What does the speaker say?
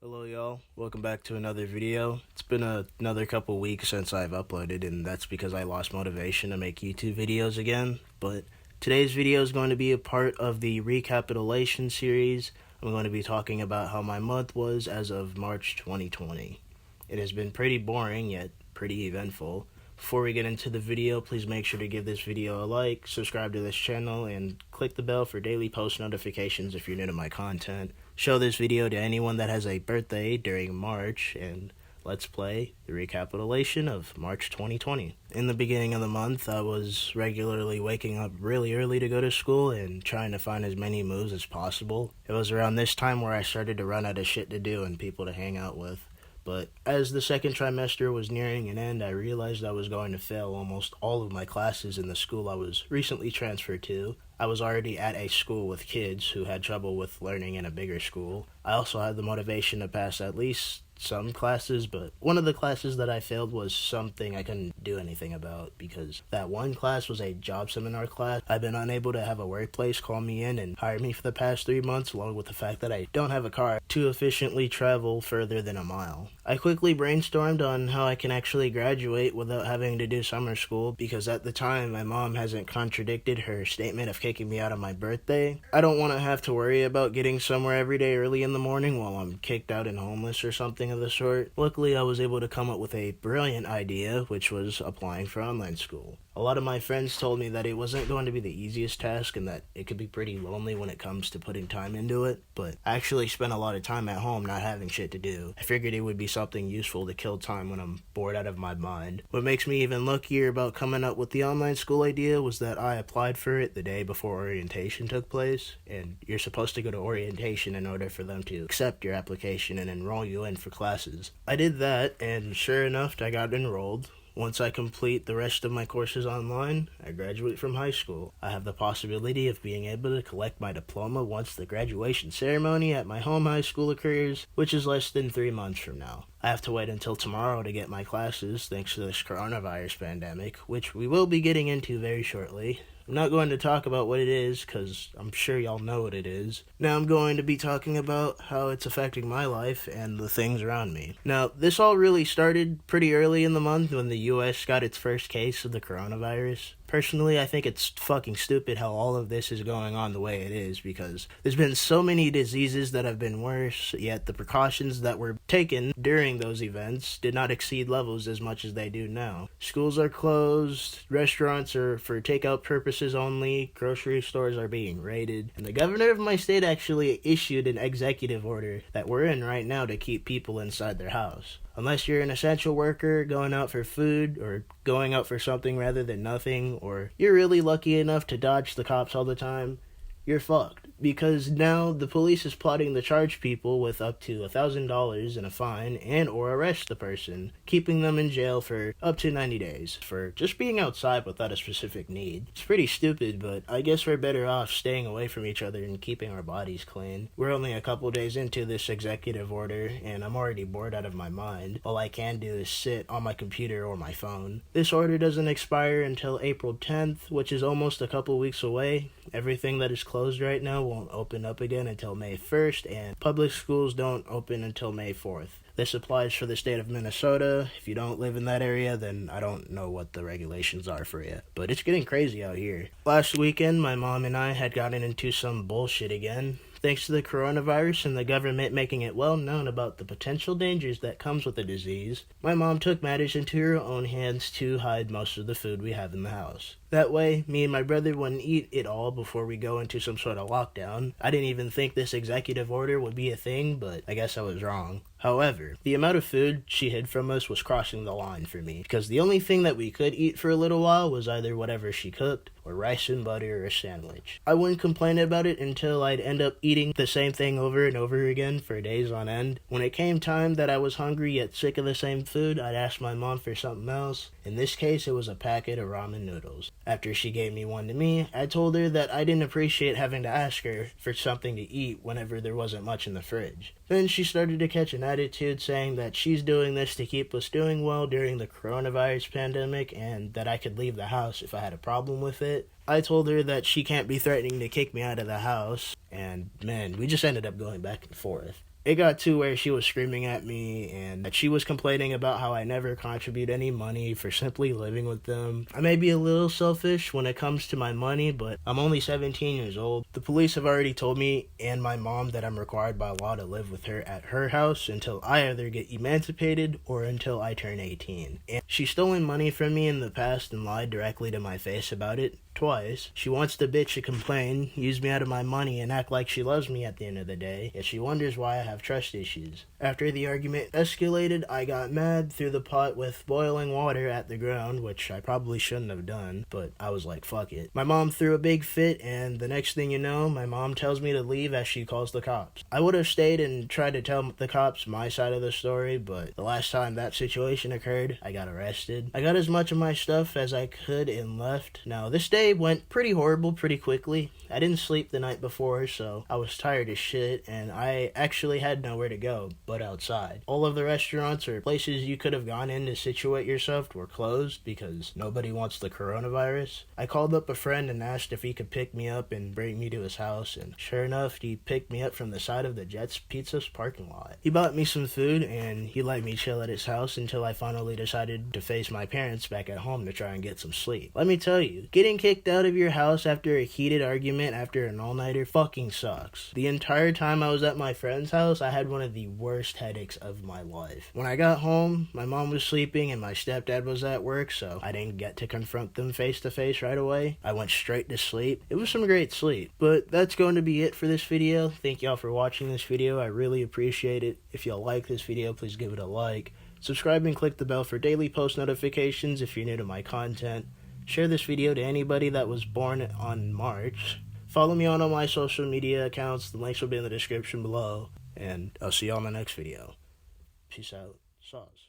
Hello y'all, welcome back to another video. It's been another couple weeks since I've uploaded, and that's because I lost motivation to make YouTube videos again. But today's video is going to be a part of the recapitulation series. I'm going to be talking about how my month was as of March 2020. It has been pretty boring, yet pretty eventful. Before we get into the video, please make sure to give this video a like, subscribe to this channel, and click the bell for daily post notifications if you're new to my content. Show this video to anyone that has a birthday during March, and let's play the recapitulation of March 2020. In the beginning of the month, I was regularly waking up really early to go to school and trying to find as many moves as possible. It was around this time where I started to run out of shit to do and people to hang out with. But as the second trimester was nearing an end, I realized I was going to fail almost all of my classes in the school I was recently transferred to. I was already at a school with kids who had trouble with learning in a bigger school. I also had the motivation to pass at least some classes, but one of the classes that I failed was something I couldn't do anything about because that one class was a job seminar class. I've been unable to have a workplace call me in and hire me for the past 3 months, along with the fact that I don't have a car to efficiently travel further than a mile. I quickly brainstormed on how I can actually graduate without having to do summer school because at the time my mom hasn't contradicted her statement of kicking me out on my birthday. I don't want to have to worry about getting somewhere every day early in the morning while I'm kicked out and homeless or something of the sort. Luckily, I was able to come up with a brilliant idea, which was applying for online school. A lot of my friends told me that it wasn't going to be the easiest task and that it could be pretty lonely when it comes to putting time into it, but I actually spent a lot of time at home not having shit to do. I figured it would be something useful to kill time when I'm bored out of my mind. What makes me even luckier about coming up with the online school idea was that I applied for it the day before orientation took place, and you're supposed to go to orientation in order for them to accept your application and enroll you in for classes. I did that, and sure enough, I got enrolled. Once I complete the rest of my courses online, I graduate from high school. I have the possibility of being able to collect my diploma once the graduation ceremony at my home high school occurs, which is less than 3 months from now. I have to wait until tomorrow to get my classes thanks to this coronavirus pandemic, which we will be getting into very shortly. I'm not going to talk about what it is, because I'm sure y'all know what it is. Now I'm going to be talking about how it's affecting my life and the things around me. Now, this all really started pretty early in the month when the US got its first case of the coronavirus. Personally, I think it's fucking stupid how all of this is going on the way it is because there's been so many diseases that have been worse, yet the precautions that were taken during those events did not exceed levels as much as they do now. Schools are closed, restaurants are for takeout purposes only, grocery stores are being raided, and the governor of my state actually issued an executive order that we're in right now to keep people inside their house. Unless you're an essential worker going out for food or going out for something rather than nothing, or you're really lucky enough to dodge the cops all the time, you're fucked. Because now the police is plotting to charge people with up to $1,000 in a fine and or arrest the person, keeping them in jail for up to 90 days for just being outside without a specific need. It's pretty stupid, but I guess we're better off staying away from each other and keeping our bodies clean. We're only a couple days into this executive order, and I'm already bored out of my mind. All I can do is sit on my computer or my phone. This order doesn't expire until April 10th, which is almost a couple weeks away. Everything that is closed right now won't open up again until May 1st, and public schools don't open until May 4th. This applies for the state of Minnesota. If you don't live in that area, then I don't know what the regulations are for you. But it's getting crazy out here. Last weekend, my mom and I had gotten into some bullshit again. Thanks to the coronavirus and the government making it well known about the potential dangers that comes with the disease, my mom took matters into her own hands to hide most of the food we have in the house. That way, me and my brother wouldn't eat it all before we go into some sort of lockdown. I didn't even think this executive order would be a thing, but I guess I was wrong. However, the amount of food she hid from us was crossing the line for me, because the only thing that we could eat for a little while was either whatever she cooked or rice and butter or a sandwich. I wouldn't complain about it until I'd end up eating the same thing over and over again for days on end. When it came time that I was hungry yet sick of the same food, I'd ask my mom for something else. In this case, it was a packet of ramen noodles. After she gave me one to me, I told her that I didn't appreciate having to ask her for something to eat whenever there wasn't much in the fridge. Then she started to catch an attitude saying that she's doing this to keep us doing well during the coronavirus pandemic and that I could leave the house if I had a problem with it. I told her that she can't be threatening to kick me out of the house, and man, we just ended up going back and forth. It got to where she was screaming at me and that she was complaining about how I never contribute any money for simply living with them. I may be a little selfish when it comes to my money, but I'm only 17 years old. The police have already told me and my mom that I'm required by law to live with her at her house until I either get emancipated or until I turn 18. And she's stolen money from me in the past and lied directly to my face about it. Twice. She wants to bitch and complain, use me out of my money, and act like she loves me at the end of the day, yet she wonders why I have trust issues. After the argument escalated, I got mad, threw the pot with boiling water at the ground, which I probably shouldn't have done, but I was like, fuck it. My mom threw a big fit, and the next thing you know, my mom tells me to leave as she calls the cops. I would have stayed and tried to tell the cops my side of the story, but the last time that situation occurred, I got arrested. I got as much of my stuff as I could and left. Now, this day went pretty horrible pretty quickly. I didn't sleep the night before, so I was tired as shit, and I actually had nowhere to go but outside. All of the restaurants or places you could have gone in to situate yourself were closed because nobody wants the coronavirus. I called up a friend and asked if he could pick me up and bring me to his house, and sure enough, he picked me up from the side of the Jets Pizza's parking lot. He bought me some food, and he let me chill at his house until I finally decided to face my parents back at home to try and get some sleep. Let me tell you, getting kicked out of your house after a heated argument after an all-nighter fucking sucks. The entire time I was at my friend's house, I had one of the worst headaches of my life. When I got home, my mom was sleeping and my stepdad was at work, so I didn't get to confront them face to face right away. I went straight to sleep. It was some great sleep. But that's going to be it for this video. Thank y'all for watching this video. I really appreciate it. If y'all like this video, please give it a like. Subscribe and click the bell for daily post notifications if you're new to my content. Share this video to anybody that was born on March. Follow me on all my social media accounts. The links will be in the description below. And I'll see you on the next video. Peace out. Sauce.